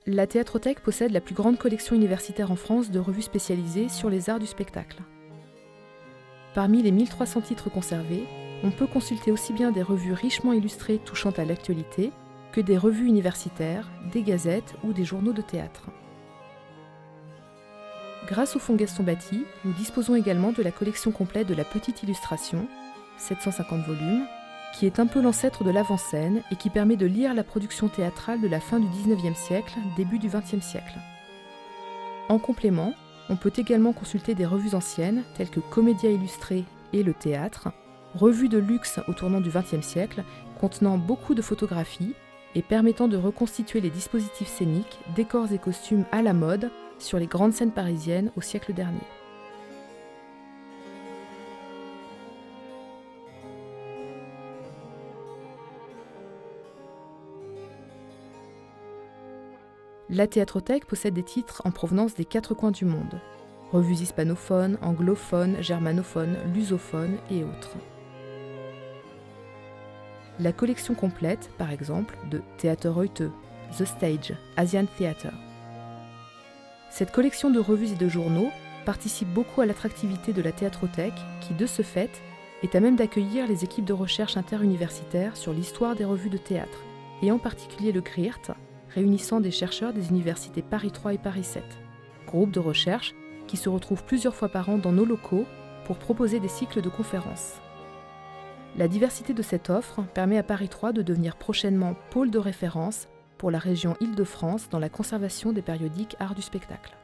La Théâtrothèque possède la plus grande collection universitaire en France de revues spécialisées sur les arts du spectacle. Parmi les 1300 titres conservés, on peut consulter aussi bien des revues richement illustrées touchant à l'actualité que des revues universitaires, des gazettes ou des journaux de théâtre. Grâce au fonds Gaston Batti, nous disposons également de la collection complète de la Petite Illustration, 750 volumes, qui est un peu l'ancêtre de l'avant-scène et qui permet de lire la production théâtrale de la fin du XIXe siècle, début du XXe siècle. En complément, on peut également consulter des revues anciennes telles que Comédia Illustrée et Le Théâtre, revues de luxe au tournant du XXe siècle, contenant beaucoup de photographies et permettant de reconstituer les dispositifs scéniques, décors et costumes à la mode sur les grandes scènes parisiennes au siècle dernier. La Théâtrothèque possède des titres en provenance des 4 coins du monde. Revues hispanophones, anglophones, germanophones, lusophones et autres. La collection complète, par exemple, de Theater Heute, The Stage, Asian Theatre. Cette collection de revues et de journaux participe beaucoup à l'attractivité de la Théâtrothèque qui, de ce fait, est à même d'accueillir les équipes de recherche interuniversitaires sur l'histoire des revues de théâtre, et en particulier le CRIRT, réunissant des chercheurs des universités Paris 3 et Paris 7, groupe de recherche qui se retrouvent plusieurs fois par an dans nos locaux pour proposer des cycles de conférences. La diversité de cette offre permet à Paris 3 de devenir prochainement pôle de référence pour la région Île-de-France dans la conservation des périodiques arts du spectacle.